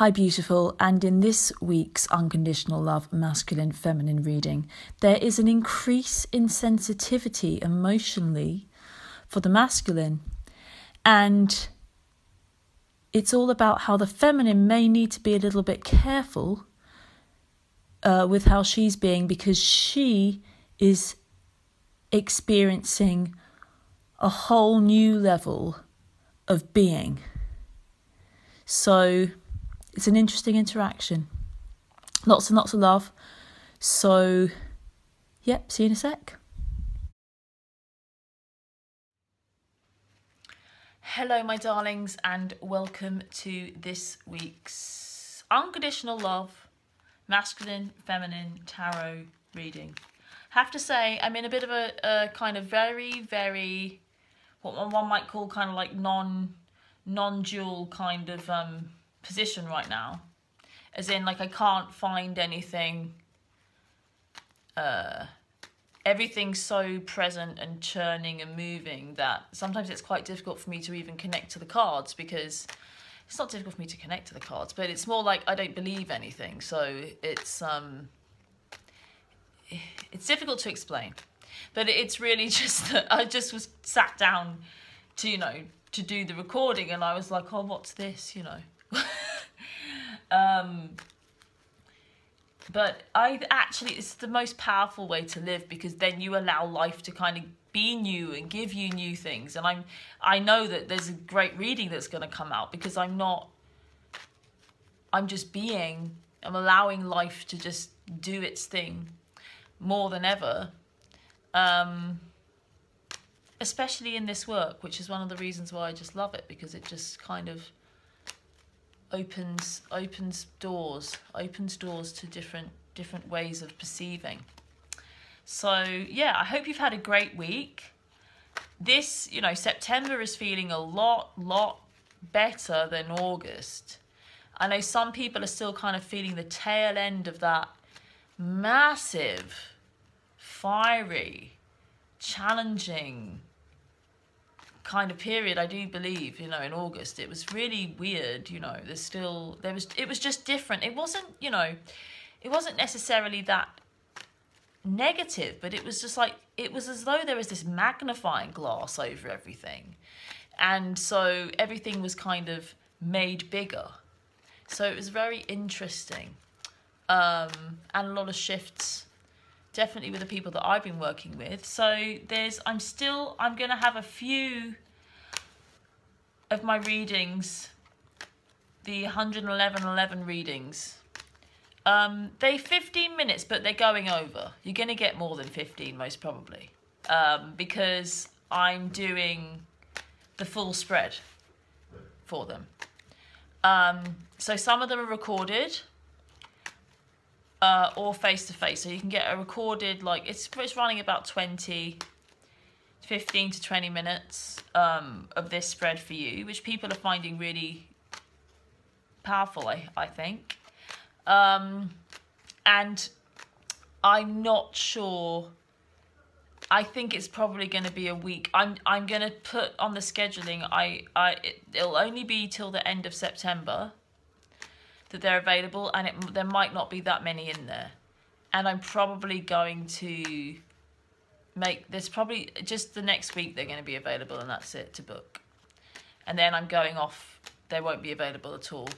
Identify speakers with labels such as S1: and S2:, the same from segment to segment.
S1: Hi beautiful, and in this week's Unconditional Love Masculine Feminine reading, there is an increase in sensitivity emotionally for the masculine, and it's all about how the feminine may need to be a little bit careful with how she's being, because she is experiencing a whole new level of being. So it's an interesting interaction. Lots and lots of love. So, yep, see you in a sec. Hello, my darlings, and welcome to this week's Unconditional Love Masculine Feminine Tarot reading. Have to say, I'm in a bit of a kind of very, what one might call kind of like non-dual kind of position right now, as in like I can't find anything. Everything's so present and churning and moving that sometimes it's quite difficult for me to even connect to the cards, because it's not difficult for me to connect to the cards, but it's more like I don't believe anything, so it's difficult to explain. But it's really just that I just was sat down to to do the recording, and I was like, oh, what's this, but it's the most powerful way to live, because then you allow life to kind of be new and give you new things. And I know that there's a great reading that's going to come out, because I'm just being, I'm allowing life to just do its thing more than ever. Especially in this work, which is one of the reasons why I just love it, because it just kind of opens doors to different ways of perceiving. So yeah, I hope you've had a great week. This, September is feeling a lot better than August. I know some people are still kind of feeling the tail end of that massive, fiery, challenging kind of period. I do believe, in August it was really weird. It was just different. It wasn't, it wasn't necessarily that negative, but it was just like, it was as though there was this magnifying glass over everything, and so everything was kind of made bigger. So it was very interesting, and a lot of shifts, definitely with the people that I've been working with. So I'm going to have a few of my readings, the 111 readings. They're 15 minutes, but they're going over. You're going to get more than 15, most probably, because I'm doing the full spread for them. So some of them are recorded, or face-to-face. So you can get a recorded, like, it's running about 15 to 20 minutes of this spread for you, which people are finding really powerful, I think. And I'm not sure. I think it's probably going to be a week. I'm going to put on the scheduling. It'll only be till the end of September that they're available, and there might not be that many in there. And I'm probably going to make this probably just the next week they're going to be available, and that's it to book. And then I'm going off. They won't be available at all.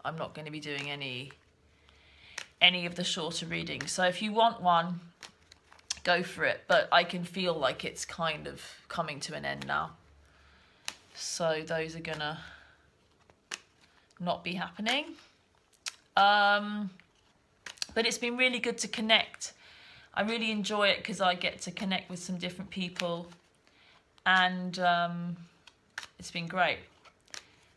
S1: I'm not going to be doing any of the shorter readings. So if you want one, go for it. But I can feel like it's kind of coming to an end now. So those are going to not be happening. But it's been really good to connect. I really enjoy it because I get to connect with some different people, and it's been great.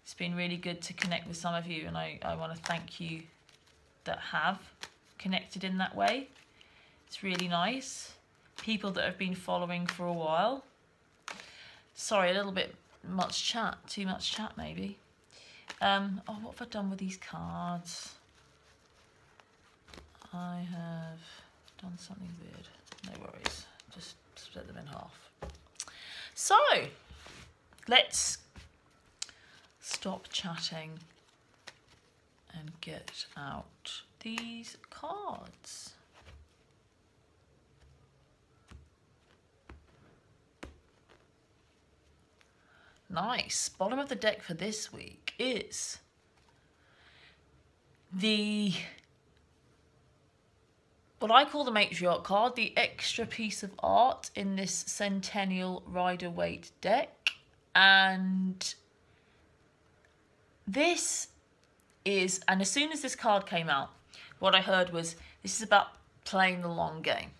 S1: It's been really good to connect with some of you, and I want to thank you that have connected in that way. It's really nice. People that have been following for a while. Sorry, a little bit much chat, too much chat maybe. Oh, what have I done with these cards? I have done something weird. No worries. Just split them in half. So, let's stop chatting and get out these cards. Nice. Bottom of the deck for this week is what I call the matriarch card, the extra piece of art in this Centennial Rider-Waite deck. And this is, and as soon as this card came out, what I heard was, this is about playing the long game.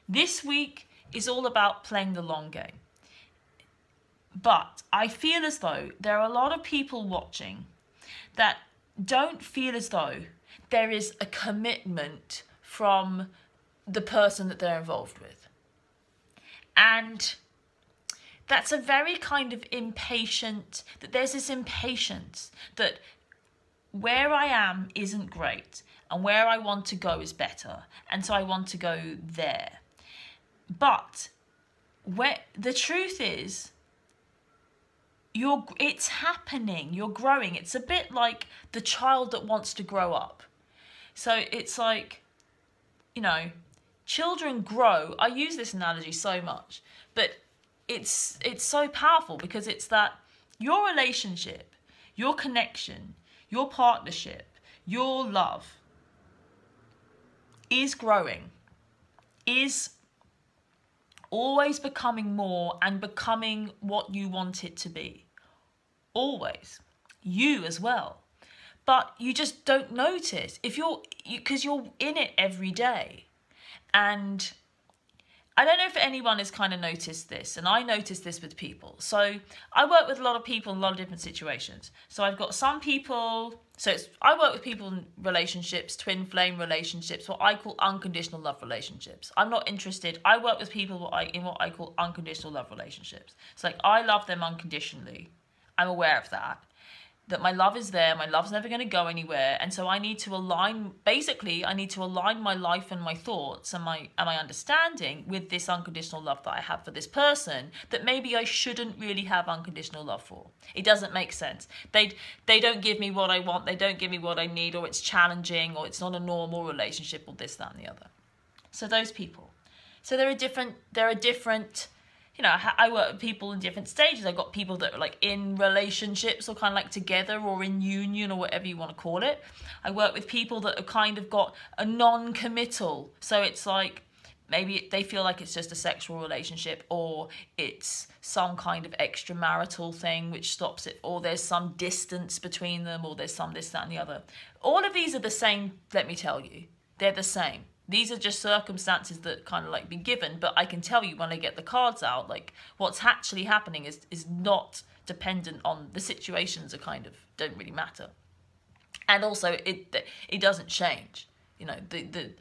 S1: This week is all about playing the long game. But I feel as though there are a lot of people watching that don't feel as though there is a commitment from the person that they're involved with. And that's a very kind of impatient, that there's this impatience that where I am isn't great and where I want to go is better. And so I want to go there. But where the truth is, it's happening, you're growing. It's a bit like the child that wants to grow up. So it's like, you know, children grow. I use this analogy so much, but it's so powerful because it's that your relationship, your connection, your partnership, your love is growing, is always becoming more and becoming what you want it to be. Always. You as well. But you just don't notice because you're in it every day. And I don't know if anyone has kind of noticed this, and I noticed this with people. So I work with a lot of people in a lot of different situations. So I've got some people, I work with people in relationships, twin flame relationships, what I call unconditional love relationships. I'm not interested. I work with people in what I call unconditional love relationships. It's like I love them unconditionally. I'm aware of that my love is there, my love's never going to go anywhere, and so I need to align, basically, I need to align my life and my thoughts and my understanding with this unconditional love that I have for this person that maybe I shouldn't really have unconditional love for. It doesn't make sense. They don't give me what I want, they don't give me what I need, or it's challenging, or it's not a normal relationship, or this, that, and the other. So those people. So there are different, you know, I work with people in different stages. I've got people that are like in relationships or kind of like together or in union or whatever you want to call it. I work with people that have kind of got a non-committal. So it's like maybe they feel like it's just a sexual relationship, or it's some kind of extramarital thing which stops it, or there's some distance between them, or there's some this, that, and the other. All of these are the same, let me tell you. They're the same. These are just circumstances that kind of like been given, but I can tell you when I get the cards out, like what's actually happening is not dependent on the situations, are kind of don't really matter. And also it doesn't change. You know, the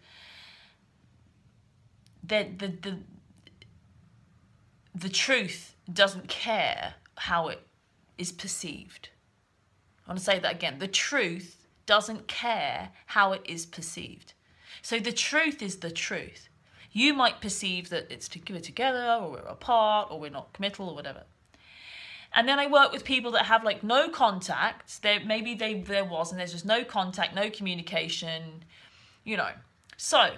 S1: truth doesn't care how it is perceived. I want to say that again. The truth doesn't care how it is perceived. So the truth is the truth. You might perceive that it's we're together, or we're apart, or we're not committal, or whatever. And then I work with people that have like no contact. Maybe there was, and there's just no contact, no communication, you know. So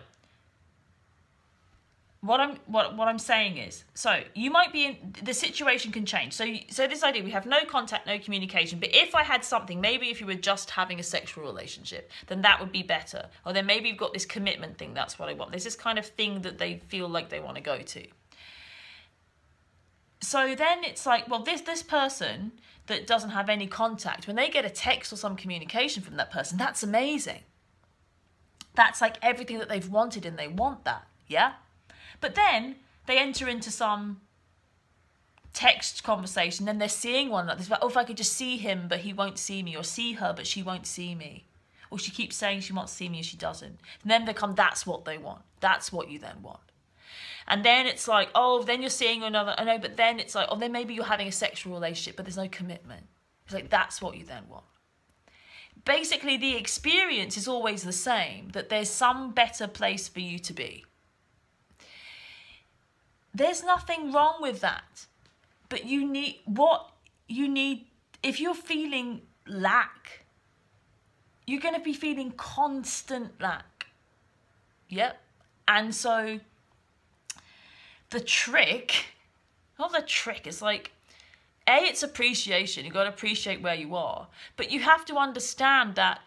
S1: what I'm saying is, so you might be in, the situation can change. So this idea, we have no contact, no communication, but if I had something, maybe if you were just having a sexual relationship, then that would be better. Or then maybe you've got this commitment thing, that's what I want. There's this kind of thing that they feel like they want to go to. So then it's like, well, this person that doesn't have any contact, when they get a text or some communication from that person, that's amazing. That's like everything that they've wanted, and they want that, yeah? But then they enter into some text conversation, then they're seeing one like this, like, oh, if I could just see him, but he won't see me, or see her, but she won't see me. Or she keeps saying she wants to see me and she doesn't. And then that's what they want. That's what you then want. And then it's like, oh, then you're seeing another, I know, but then it's like, oh, then maybe you're having a sexual relationship, but there's no commitment. It's like, that's what you then want. Basically, the experience is always the same, that there's some better place for you to be. There's nothing wrong with that. But you need, if you're feeling lack, you're going to be feeling constant lack. Yep. And so the trick, not the trick, it's like, it's appreciation. You've got to appreciate where you are. But you have to understand that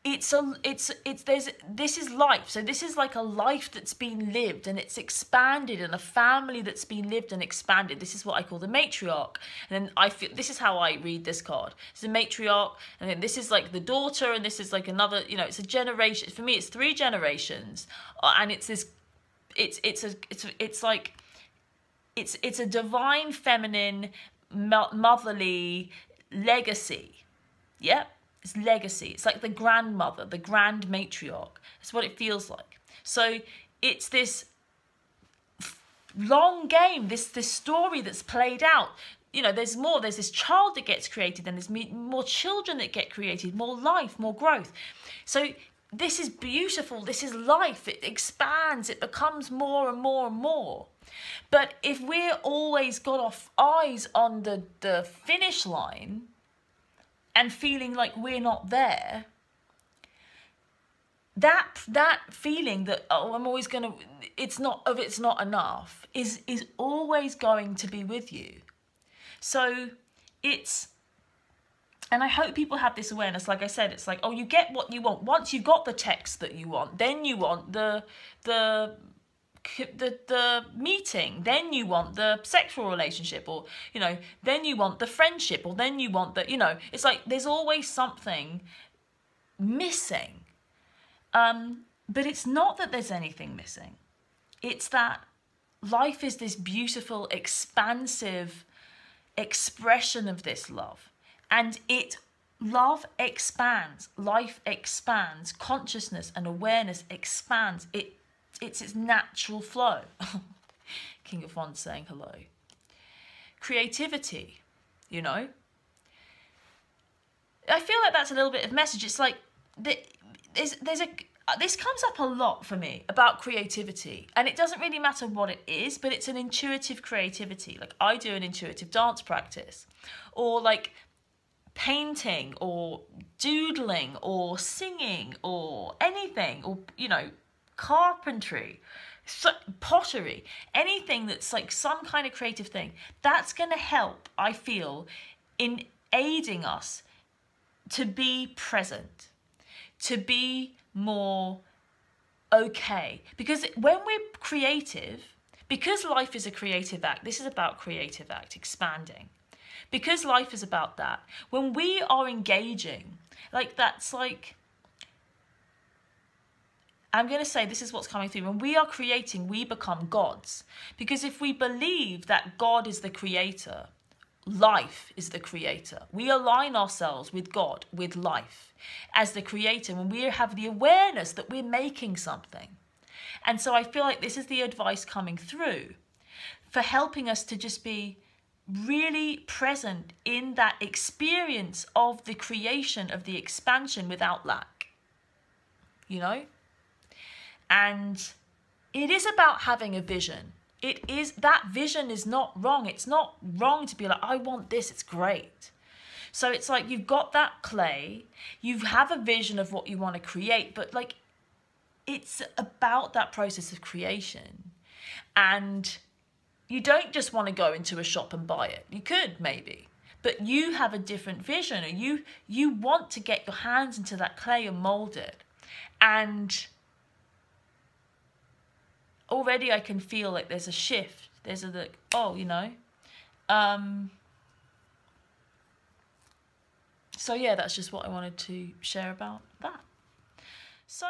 S1: this is life. So this is like a life that's been lived and it's expanded, and a family that's been lived and expanded. This is what I call the matriarch. And then I feel, this is how I read this card. It's a matriarch, and then this is like the daughter, and this is like another, you know, it's a generation. For me, it's 3 generations. And it's this, it's a divine feminine motherly legacy. Yep. It's legacy. It's like the grandmother, the grand matriarch. That's what it feels like. So it's this long game, this story that's played out. You know, there's more. There's this child that gets created, and there's more children that get created, more life, more growth. So this is beautiful. This is life. It expands. It becomes more and more and more. But if we're always got our eyes on the finish line, and feeling like we're not there, that feeling that, oh, I'm always gonna, it's not enough, is always going to be with you. So it's, and I hope people have this awareness. Like I said, it's like, oh, you get what you want. Once you've got the text that you want, then you want the meeting, then you want the sexual relationship, or, you know, then you want the friendship, or then you want the, you know, it's like there's always something missing. But it's not that there's anything missing. It's that life is this beautiful, expansive expression of this love. And love expands, life expands, consciousness and awareness expands. It's its natural flow. King of Wands saying hello. Creativity, you know. I feel like that's a little bit of message. It's like, this comes up a lot for me about creativity. And it doesn't really matter what it is, but it's an intuitive creativity. Like I do an intuitive dance practice. Or like painting, or doodling, or singing, or anything. Or, you know, carpentry, pottery, anything that's like some kind of creative thing, that's going to help, I feel, in aiding us to be present, to be more okay. Because when we're creative, because life is a creative act, this is about creative act, expanding. Because life is about that, when we are engaging, like that's like, I'm going to say this is what's coming through. When we are creating, we become gods. Because if we believe that God is the creator, life is the creator. We align ourselves with God, with life, as the creator, when we have the awareness that we're making something. And so I feel like this is the advice coming through for helping us to just be really present in that experience of the creation, of the expansion without lack. You know? And it is about having a vision. It is, that vision is not wrong. It's not wrong to be like, I want this, it's great. So it's like you've got that clay, you have a vision of what you want to create, but like it's about that process of creation. And you don't just want to go into a shop and buy it. You could maybe, but you have a different vision, and you want to get your hands into that clay and mold it. And already I can feel like there's a shift. There's a like, oh, you know. So yeah, that's just what I wanted to share about that. So.